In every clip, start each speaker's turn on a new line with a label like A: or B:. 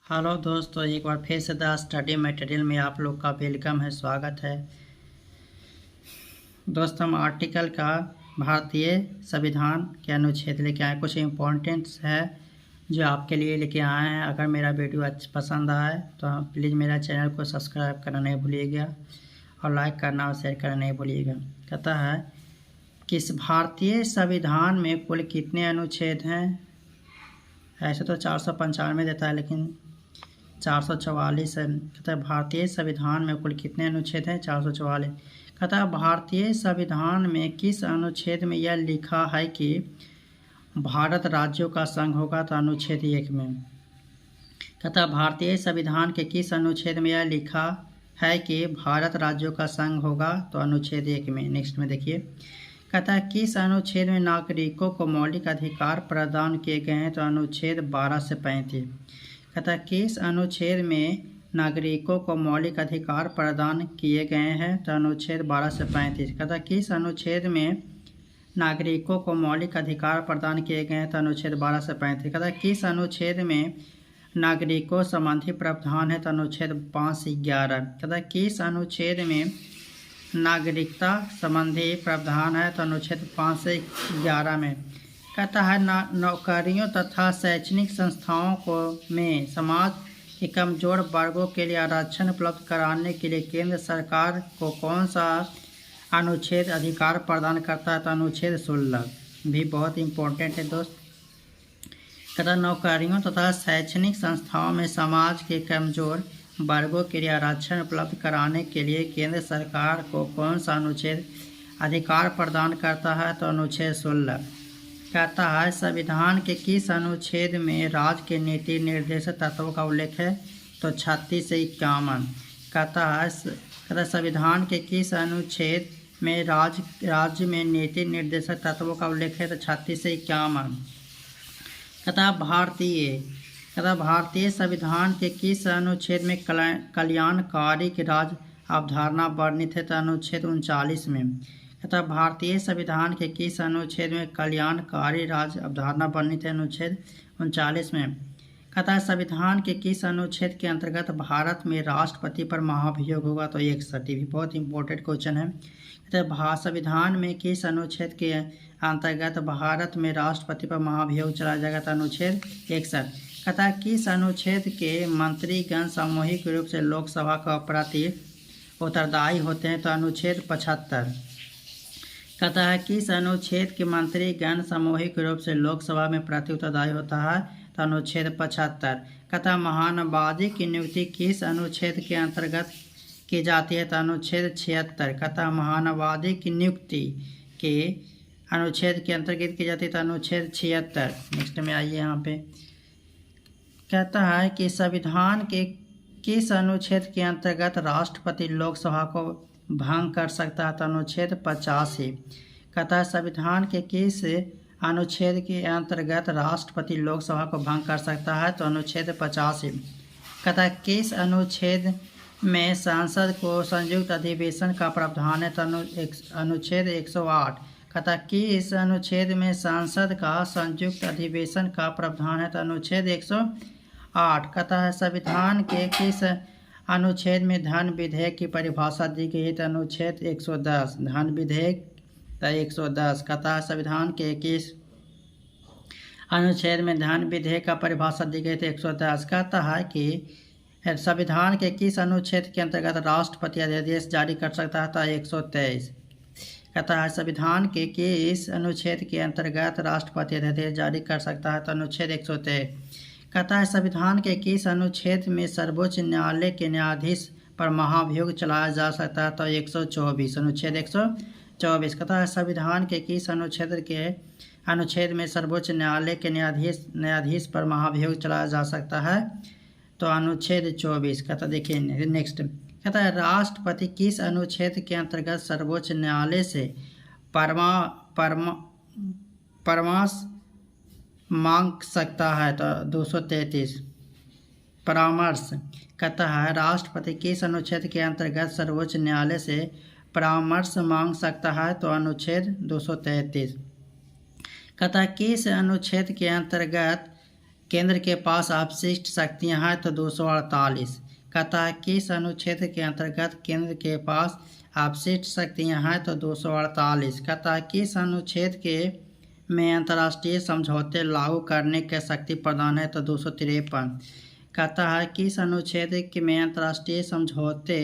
A: Hello दोस्तों, एक बार फिर से द स्टडी मटेरियल में आप लोग का वेलकम है, स्वागत है। दोस्तों, हम आर्टिकल का भारतीय संविधान के अनुच्छेद लेके आए, कुछ इम्पोर्टेंट्स है जो आपके लिए लेके आए हैं। अगर मेरा वीडियो पसंद आए तो प्लीज़ मेरा चैनल को सब्सक्राइब करना नहीं भूलिएगा और लाइक करना और शेयर करना नहीं भूलिएगा। कहता है कि इस भारतीय संविधान में कुल कितने अनुच्छेद हैं। ऐसे तो 495 देता है, लेकिन 444 है। कहता है भारतीय संविधान में कुल कितने अनुच्छेद हैं, 444। कहता है भारतीय संविधान में किस अनुच्छेद में यह लिखा है कि भारत राज्यों का संघ होगा, तो अनुच्छेद 1 में। कहता है भारतीय संविधान के किस अनुच्छेद में यह लिखा है कि भारत राज्यों का संघ होगा, तो अनुच्छेद 1 में। नेक्स्ट में देखिए, कहता है किस अनुच्छेद में नागरिकों को मौलिक अधिकार प्रदान किए गए हैं, तो अनुच्छेद 12 से 35। कहता है किस अनुच्छेद में नागरिकों को मौलिक अधिकार प्रदान किए गए हैं, तो अनुच्छेद 12 से 35। कहता है किस अनुच्छेद में नागरिकों को मौलिक अधिकार प्रदान किए गए हैं, तो अनुच्छेद 12 से 35। कहता है किस अनुच्छेद में नागरिकों संबंधी प्रावधान है, तो अनुच्छेद 5 से 11। कहता है किस अनुच्छेद में नागरिकता संबंधी प्रावधान है, तो अनुच्छेद 5 से 11 में। कहता है नौकरियों तथा शैक्षणिक संस्थाओं को में समाज के कमजोर वर्गों के लिए आरक्षण उपलब्ध कराने के लिए केंद्र सरकार को कौन सा अनुच्छेद अधिकार प्रदान करता है, तो अनुच्छेद 16 भी बहुत इम्पोर्टेंट है दोस्त। कहता है नौकरियों तथा शैक्षणिक संस्थाओं में समाज के कमजोर वर्गों के लिए आरक्षण उपलब्ध कराने के लिए केंद्र सरकार को कौन सा अनुच्छेद अधिकार प्रदान करता है, तो अनुच्छेद 16। कहता है संविधान के किस अनुच्छेद में राज्य के नीति निर्देशक तत्वों का उल्लेख है, तो 36 से 51। कहता है संविधान के किस अनुच्छेद में राज्य में नीति निर्देशक तत्वों का उल्लेख है, तो 36 से 51। कहता भारतीय संविधान के किस अनुच्छेद में कल्याणकारी की राज्य अवधारणा वर्णित है, तो अनुच्छेद 39 में। कहता भारतीय संविधान के किस अनुच्छेद में कल्याणकारी राज्य अवधारणा वर्णित है, अनुच्छेद 39 में। कहता है संविधान के किस अनुच्छेद के अंतर्गत भारत में राष्ट्रपति पर महाभियोग होगा, तो 61। भी बहुत इंपॉर्टेंट क्वेश्चन है। कहता है संविधान में किस अनुच्छेद के अंतर्गत भारत में राष्ट्रपति पर महाभियोग चलाया जाएगा, तो अनुच्छेद 61। कहता है किस अनुच्छेद के मंत्रीगण सामूहिक रूप से लोकसभा का प्रति उत्तरदायी होते हैं, तो अनुच्छेद 75। कहता है किस अनुच्छेद के मंत्रीगण सामूहिक रूप से लोकसभा में प्रति उत्तरदायी होता है, तो अनुच्छेद 75। कहता है महानवादी की नियुक्ति किस अनुच्छेद के अंतर्गत की जाती है, तो अनुच्छेद 76। कहता है महानवादी की नियुक्ति के अनुच्छेद के अंतर्गत की जाती है, तो अनुच्छेद 76। नेक्स्ट में आइए यहाँ पे। कहता है कि संविधान के किस अनुच्छेद के अंतर्गत राष्ट्रपति लोकसभा को भंग कर सकता है, तो अनुच्छेद 85। कहता है संविधान के किस अनुच्छेद के अंतर्गत राष्ट्रपति लोकसभा को भंग कर सकता है, तो अनुच्छेद 85। कहता है किस अनुच्छेद में संसद को संयुक्त अधिवेशन का प्रावधान है, तो अनुच्छेद 108। कहता है किस अनुच्छेद में संसद का संयुक्त अधिवेशन का प्रावधान है, तो अनुच्छेद 108। कहता है संविधान के किस अनुच्छेद में धन विधेयक की परिभाषा दी गई है, तो अनुच्छेद 110। धन विधेयक 110। कहता है संविधान के किस अनुच्छेद में धन विधेयक का परिभाषा दी गई, तो 110। कहता है कि संविधान के किस अनुच्छेद के अंतर्गत राष्ट्रपति अध्यादेश जारी कर सकता है, तो 123। कहता है संविधान के किस अनुच्छेद के अंतर्गत राष्ट्रपति अध्यादेश जारी कर सकता है, तो अनुच्छेद 123। कहता है संविधान के किस अनुच्छेद में सर्वोच्च न्यायालय के न्यायाधीश पर महाभियोग चलाया जा सकता है, तो 124। अनुच्छेद 124। कहता है संविधान के किस अनुच्छेद में सर्वोच्च न्यायालय के न्यायाधीश पर महाभियोग चलाया जा सकता है, तो अनुच्छेद 24। कहता देखिए नेक्स्ट। कहता है राष्ट्रपति किस अनुच्छेद के अंतर्गत सर्वोच्च न्यायालय से परामर्श मांग सकता है, तो 233। परामर्श। कहता है राष्ट्रपति किस अनुच्छेद के अंतर्गत सर्वोच्च न्यायालय से परामर्श मांग सकता है, तो अनुच्छेद 233। कहता है किस अनुच्छेद के अंतर्गत केंद्र के पास अपशिष्ट शक्तियाँ हैं तो 248। कहता है किस अनुच्छेद के अंतर्गत केंद्र के पास अपशिष्ट शक्तियाँ हैं तो 248। कहता है किस अनुच्छेद के में अंतर्राष्ट्रीय समझौते लागू करने की शक्ति प्रदान है तो 253। कहता है किस अनुच्छेद में अंतर्राष्ट्रीय समझौते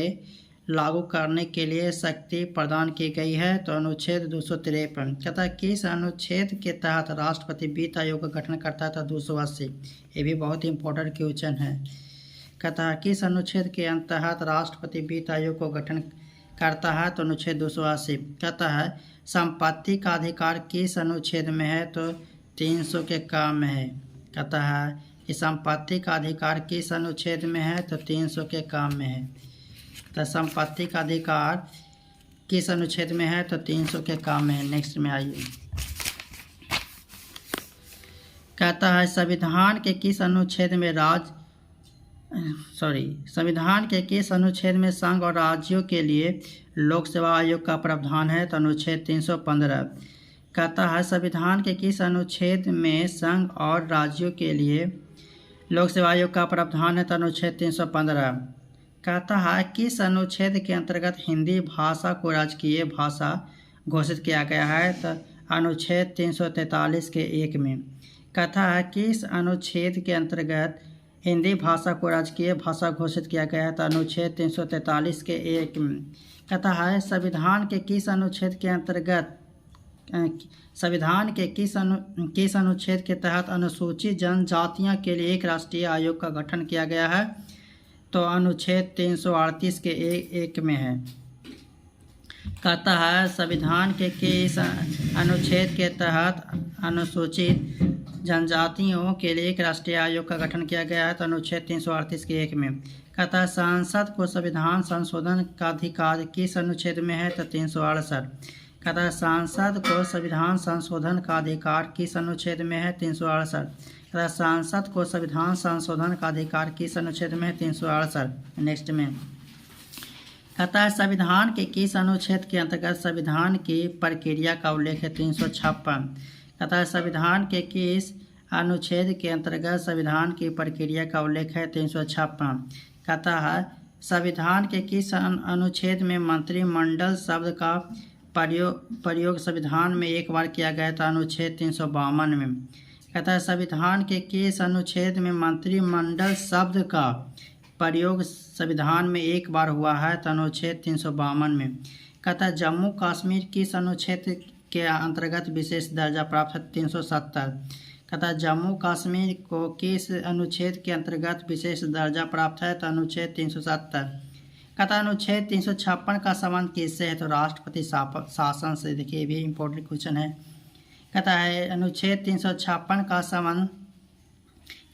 A: लागू करने के लिए शक्ति प्रदान की गई है तो अनुच्छेद 253। कहता है किस अनुच्छेद के तहत राष्ट्रपति वित्त आयोग का गठन करता है तो 280। ये भी बहुत इंपॉर्टेंट क्वेश्चन है। कहता है किस अनुच्छेद के तहत राष्ट्रपति वित्त आयोग को गठन करता है तो अनुच्छेद 280। कहता है संपत्ति का अधिकार किस अनुच्छेद में है तो 300 के काम में है। कहता है कि संपत्ति का अधिकार किस अनुच्छेद में है तो 300 के काम में है। तो संपत्ति का अधिकार किस अनुच्छेद में है तो 300 के काम में है। नेक्स्ट में आइए। कहता है संविधान के किस अनुच्छेद में संविधान के किस अनुच्छेद में संघ और राज्यों के लिए लोक सेवा आयोग का प्रावधान है तो अनुच्छेद 315। कहता है संविधान के किस अनुच्छेद में संघ और राज्यों के लिए लोक सेवा आयोग का प्रावधान है तो अनुच्छेद 315। कहता है किस अनुच्छेद के अंतर्गत हिंदी भाषा को राजकीय भाषा घोषित किया गया है तो अनुच्छेद 343 के 1 में। कहता है किस अनुच्छेद के अंतर्गत हिंदी भाषा को राजकीय भाषा घोषित किया गया है तो अनुच्छेद 343 के 1 में। कहता है संविधान के किस अनुच्छेद के अंतर्गत संविधान के किस अनुच्छेद के तहत अनुसूचित जनजातियों के लिए एक राष्ट्रीय आयोग का गठन किया गया है तो अनुच्छेद 338 के 1 में है। कहता है संविधान के किस अनुच्छेद के तहत अनुसूचित जनजातियों के लिए एक राष्ट्रीय आयोग का गठन किया गया है तो अनुच्छेद 338 के 1 में। कहता है संसद को संविधान संशोधन का अधिकार किस अनुच्छेद में है तो 368। कहता है संसद को संविधान संशोधन का अधिकार किस अनुच्छेद में है 368। कहता है संसद को संविधान संशोधन का अधिकार किस अनुच्छेद में है 368। नेक्स्ट में कहता है संविधान के किस अनुच्छेद के अंतर्गत संविधान की प्रक्रिया का उल्लेख है 356। कहता है संविधान के किस अनुच्छेद के अंतर्गत संविधान की प्रक्रिया का उल्लेख है 356। कहता है संविधान के किस अनुच्छेद में मंत्रिमंडल शब्द का प्रयोग संविधान में एक बार किया गया था अनुच्छेद 352 में। कहता है संविधान के किस अनुच्छेद में मंत्रिमंडल शब्द का प्रयोग संविधान में एक बार हुआ है तो अनुच्छेद 352 में। कहता है जम्मू कश्मीर किस अनुच्छेद के अंतर्गत विशेष दर्जा प्राप्त है 370। कहता है जम्मू कश्मीर को किस अनुच्छेद के अंतर्गत विशेष दर्जा प्राप्त है तो अनुच्छेद 370। कहता है अनुच्छेद 356 का संबंध किससे है तो राष्ट्रपति शासन से। देखिए ये भी इम्पोर्टेंट क्वेश्चन है। कहता है अनुच्छेद 356 का संबंध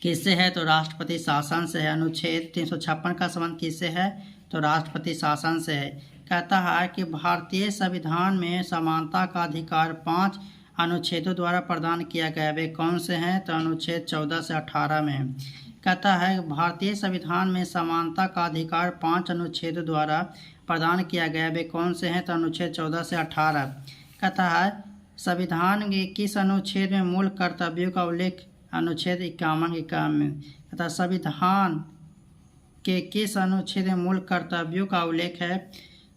A: किससे है तो राष्ट्रपति शासन से है। अनुच्छेद 356 का संबंध किससे है तो राष्ट्रपति शासन से है। कहता है कि भारतीय संविधान में समानता का अधिकार 5 अनुच्छेदों द्वारा प्रदान किया गया। वे कौन से हैं तो अनुच्छेद 14 से 18 में है। कहता है भारतीय संविधान में समानता का अधिकार 5 अनुच्छेदों द्वारा प्रदान किया गया। वे कौन से हैं तो अनुच्छेद 14 से 18। कहता है संविधान के किस अनुच्छेद में मूल कर्तव्यों का उल्लेख अनुच्छेद 51 के काम में। कहता है संविधान के किस अनुच्छेद में मूल कर्तव्यों का उल्लेख है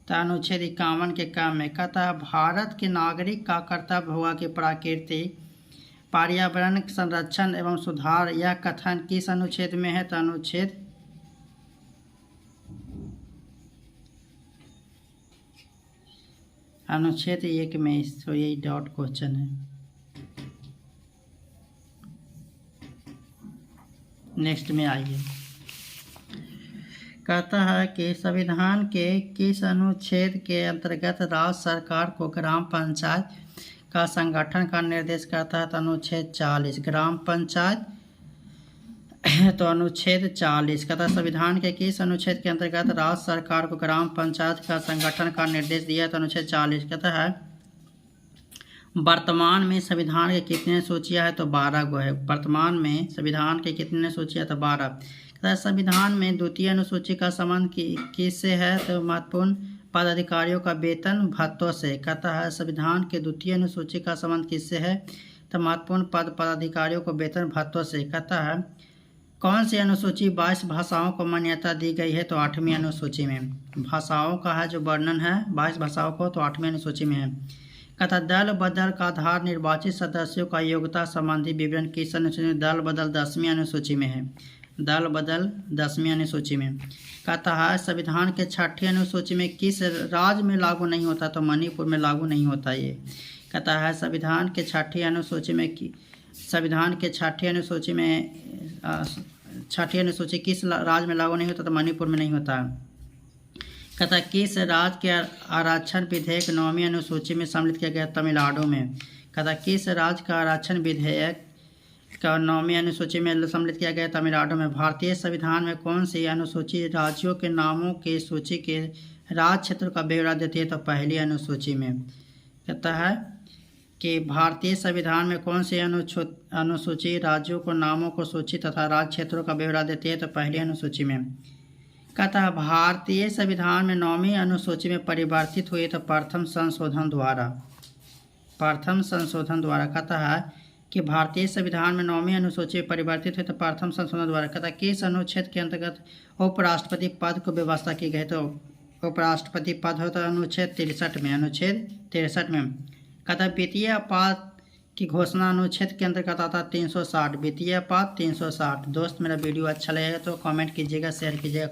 A: तो अनुच्छेद 51 के काम में। कहता है भारत के नागरिक का कर्तव्य हुआ कि प्रकृति पर्यावरण संरक्षण एवं सुधार। यह कथन किस अनुच्छेद में है तो अनुच्छेद 1 में। तो यही डॉट क्वेश्चन है। नेक्स्ट में आइए। कहता है कि संविधान के किस अनुच्छेद के अंतर्गत राज्य सरकार को ग्राम पंचायत का संगठन का निर्देश करता है तो अनुच्छेद 40। ग्राम पंचायत तो अनुच्छेद 40। कहता है संविधान के किस अनुच्छेद के अंतर्गत राज्य सरकार को ग्राम पंचायत का संगठन का निर्देश दिया तो अनुच्छेद 40। कहता है वर्तमान में संविधान के कितने सूचियाँ है तो 12 गो है। वर्तमान में संविधान के कितने सूचियाँ तो 12। कहता है संविधान में द्वितीय अनुसूची का संबंध किससे है तो महत्वपूर्ण पदाधिकारियों का वेतन भत्तों से। कहता है संविधान के द्वितीय अनुसूची का संबंध किससे है तो महत्वपूर्ण पद पदाधिकारियों को वेतन भत्तों से। कहता है कौन सी अनुसूची 22 भाषाओं को मान्यता दी गई है, तो 8वीं अनुसूची में। भाषाओं का है जो वर्णन है 22 भाषाओं को, तो 8वीं अनुसूची में है। कहता दल बदल का आधार निर्वाचित सदस्यों का योग्यता संबंधी विवरण किस अनुसूची में। दल बदल 10वीं अनुसूची में है। दल बदल 10वीं अनुसूची में। कहता है संविधान के 6ठी अनुसूची में किस राज्य में लागू नहीं होता, तो मणिपुर में लागू नहीं होता ये। कहता है संविधान के 6ठी अनुसूची में संविधान के 6ठी अनुसूची में 6ठी अनुसूची किस राज्य में लागू नहीं होता, तो मणिपुर में नहीं होता। कहता किस राज्य के आरक्षण विधेयक 9वीं अनुसूची में सम्मिलित किया गया, तमिलनाडु में। कहता किस राज्य का आरक्षण विधेयक का 9वीं अनुसूची में सम्मिलित किया गया, तमिलनाडु में। भारतीय संविधान में कौन सी अनुसूची राज्यों के नामों की सूची के राज्य क्षेत्र का ब्यौरा देती है, तो पहली अनुसूची में। कहता है कि भारतीय संविधान में कौन सी अनुसूची राज्यों को नामों को सूची तथा राज्य क्षेत्रों का ब्यौरा देती है, तो पहली अनुसूची में। कहता है भारतीय संविधान में 9वीं अनुसूची में परिवर्तित हुई, तो प्रथम संशोधन द्वारा। प्रथम संशोधन द्वारा। कहता है कि भारतीय संविधान में 9वीं अनुसूची में परिवर्तित हुई, तो प्रथम संशोधन द्वारा। कहता है किस अनुच्छेद के अंतर्गत उपराष्ट्रपति पद को व्यवस्था की गई, तो उपराष्ट्रपति पद होता है अनुच्छेद 63 में। अनुच्छेद 63 में। कहता है वित्तीय आपात की घोषणा अनुच्छेद के अंतर्गत आता है 360। वित्तीय आपात 360। दोस्त मेरा वीडियो अच्छा लगेगा तो कमेंट कीजिएगा, शेयर कीजिएगा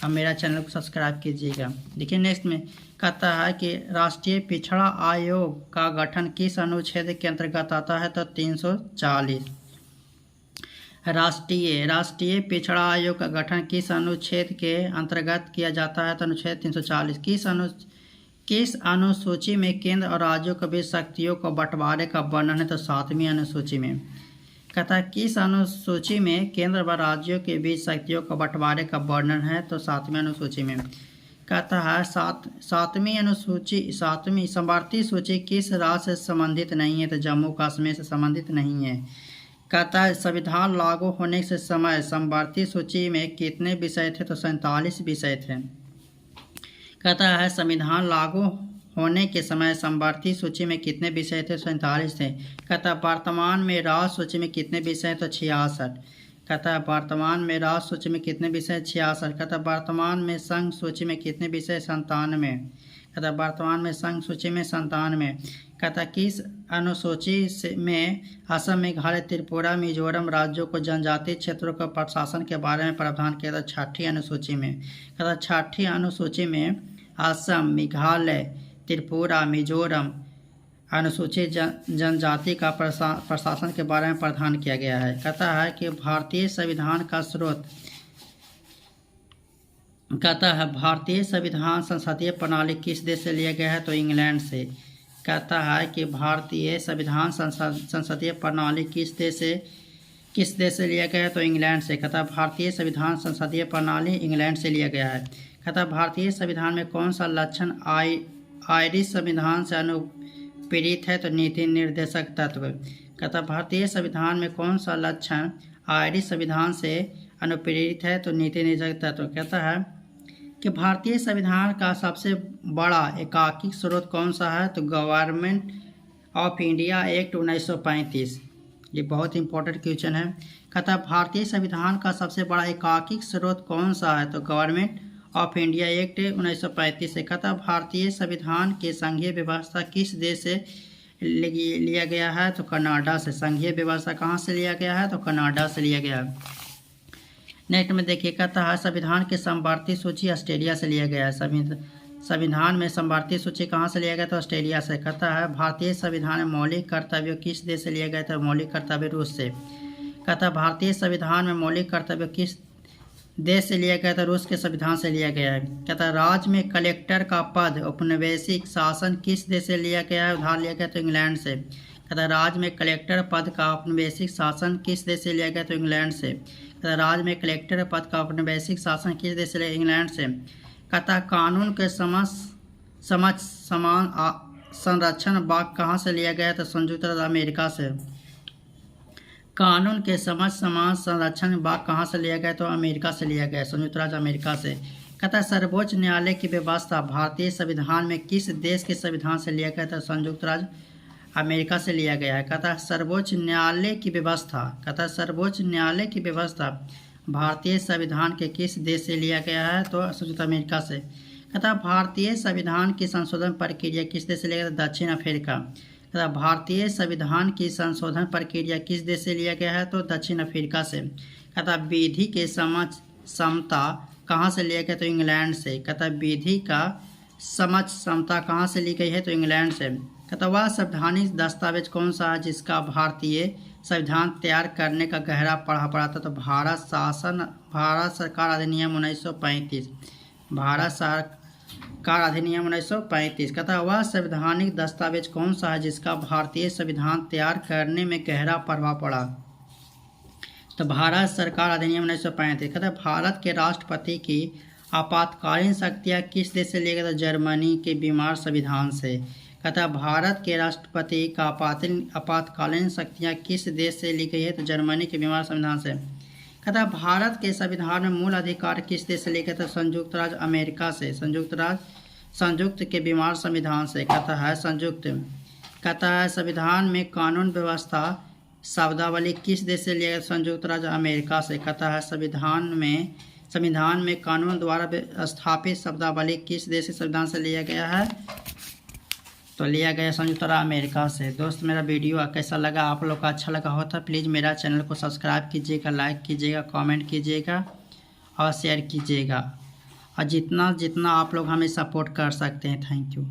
A: और मेरा चैनल को सब्सक्राइब कीजिएगा। देखिए नेक्स्ट में कहता है कि राष्ट्रीय पिछड़ा आयोग का गठन किस अनुच्छेद के अंतर्गत आता है, तो 340। राष्ट्रीय पिछड़ा आयोग का गठन किस अनुच्छेद के अंतर्गत किया जाता है, तो अनुच्छेद 340। किस अनुसूची में केंद्र और राज्यों के बीच शक्तियों को बंटवारे का वर्णन है, तो 7वीं अनुसूची में। कहता है किस अनुसूची में केंद्र व राज्यों के बीच शक्तियों को बंटवारे का वर्णन है, तो 7वीं अनुसूची में। कहता है सातवीं अनुसूची समवर्ती सूची किस राज्य से संबंधित नहीं है, तो जम्मू कश्मीर से संबंधित नहीं है। कहता है संविधान लागू होने से समय समवर्ती सूची में कितने विषय थे, तो 47 विषय थे। कहता है संविधान लागू होने के समय समवर्ती सूची में कितने विषय थे, 47 थे। कहता वर्तमान में राज्य सूची में कितने विषय, तो 66। कहता वर्तमान में राज्य सूची में कितने विषय, 66। कहता वर्तमान में संघ सूची में कितने विषय, 97। कहता वर्तमान में संघ सूची में 97। कहता किस अनुसूची में असम मेघालय त्रिपुरा मिजोरम राज्यों को जनजातीय क्षेत्रों के प्रशासन के बारे में प्रावधान किया था, 6ठी अनुसूची में। कहता 6ठी अनुसूची में असम मेघालय त्रिपुरा मिजोरम अनुसूचित जनजाति का प्रशासन के बारे में प्रावधान किया गया है। कहता है कि भारतीय संविधान का स्रोत। कहता है भारतीय संविधान संसदीय प्रणाली किस देश से लिया गया है, तो इंग्लैंड से। कहता है कि भारतीय संविधान संसदीय प्रणाली किस देश से लिया गया है, तो इंग्लैंड से। कहता भारतीय संविधान संसदीय प्रणाली इंग्लैंड से लिया गया है। कहता भारतीय संविधान में कौन सा लक्षण आयरिश संविधान से अनुप्रेरित है, तो नीति निर्देशक तत्व। कहता भारतीय संविधान में कौन सा लक्षण आयरिश संविधान से अनुप्रेरित है, तो नीति निर्देशक तत्व। कहता है कि भारतीय संविधान का सबसे बड़ा एकांकिक स्रोत कौन सा है, तो गवर्नमेंट ऑफ इंडिया एक्ट 1935। ये बहुत इंपॉर्टेंट क्वेश्चन है। कहता भारतीय संविधान का सबसे बड़ा एकांकिक स्रोत कौन सा है, तो गवर्नमेंट ऑफ इंडिया एक्ट 1935 से। कहता भारतीय संविधान की संघीय व्यवस्था किस देश से लिया गया है, तो कनाडा से। संघीय व्यवस्था कहाँ से लिया गया है, तो कनाडा से लिया गया है। नेक्स्ट में देखिए कहता है संविधान की समवर्ती सूची ऑस्ट्रेलिया से लिया गया है। संविधान में समवर्ती सूची कहाँ से लिया गया, तो ऑस्ट्रेलिया से। कहता है भारतीय संविधान में मौलिक कर्तव्य किस देश से लिया गया, तो मौलिक कर्तव्य रूस से। कहता भारतीय संविधान में मौलिक कर्तव्य किस देश से लिया गया, तो रूस के संविधान से लिया गया है। कहता राज्य में कलेक्टर का पद औपनिवेशिक शासन किस देश से लिया गया है, उधार लिया गया, तो इंग्लैंड से। कहता राज्य में कलेक्टर पद का औपनिवेशिक शासन किस देश से लिया गया, तो इंग्लैंड से। कहता राज्य में कलेक्टर पद का औपनिवेशिक शासन किस देश से लिया, इंग्लैंड से। कहता कानून के समझ समान संरक्षण वाक्य कहाँ से लिया गया, तो संयुक्त राज्य अमेरिका से। कानून के समझ समान संरक्षण वाक्य कहाँ से लिया गया, तो अमेरिका से लिया गया, संयुक्त राज्य अमेरिका से। कहता सर्वोच्च न्यायालय की व्यवस्था भारतीय संविधान में किस देश के संविधान से लिया गया था, संयुक्त राज्य अमेरिका से लिया गया है। कहता है सर्वोच्च न्यायालय की व्यवस्था, कहता है सर्वोच्च न्यायालय की व्यवस्था भारतीय संविधान के किस देश से लिया गया है, तो संयुक्त अमेरिका से। कहता है भारतीय संविधान की संशोधन प्रक्रिया किस देश से लिया गया, दक्षिण अफ्रीका। कहता है भारतीय संविधान की संशोधन प्रक्रिया किस देश से लिया गया है, तो दक्षिण अफ्रीका से। कहता है विधि के समता कहाँ से लिया गया, तो इंग्लैंड से। कहता है विधि का समता कहाँ से ली गई है, तो इंग्लैंड से। कहता वह संवैधानिक दस्तावेज कौन सा है जिसका भारतीय संविधान तैयार करने का गहरा प्रभाव पड़ा था, तो भारत सरकार अधिनियम 1935। भारत सरकार अधिनियम 1935। कहता है वह संवैधानिक दस्तावेज कौन सा है जिसका भारतीय संविधान तैयार करने में गहरा प्रभाव पड़ा, तो भारत सरकार अधिनियम 1935। कहता है भारत के राष्ट्रपति की आपातकालीन शक्तियाँ किस देश से लिया गया, तो जर्मनी के बीमार संविधान से। कहता है भारत के राष्ट्रपति का आपातकालीन शक्तियाँ किस देश से ली गई है, तो जर्मनी के बीमार संविधान से। कहता है भारत के संविधान में मूल अधिकार किस देश से लिया गया, तो संयुक्त राज्य अमेरिका से। संयुक्त के बीमार संविधान से। कहता है संयुक्त। कहता है संविधान में कानून व्यवस्था शब्दावली किस देश से लिया गया, संयुक्त राज्य अमेरिका से। कहता है संविधान में कानून द्वारा स्थापित शब्दावली किस देश के संविधान से लिया गया है, तो लिया गया संयुक्त राज्य अमेरिका से। दोस्त मेरा वीडियो कैसा लगा, आप लोग का अच्छा लगा हो तो प्लीज़ मेरा चैनल को सब्सक्राइब कीजिएगा, लाइक कीजिएगा, कमेंट कीजिएगा और शेयर कीजिएगा, और जितना आप लोग हमें सपोर्ट कर सकते हैं। Thank you.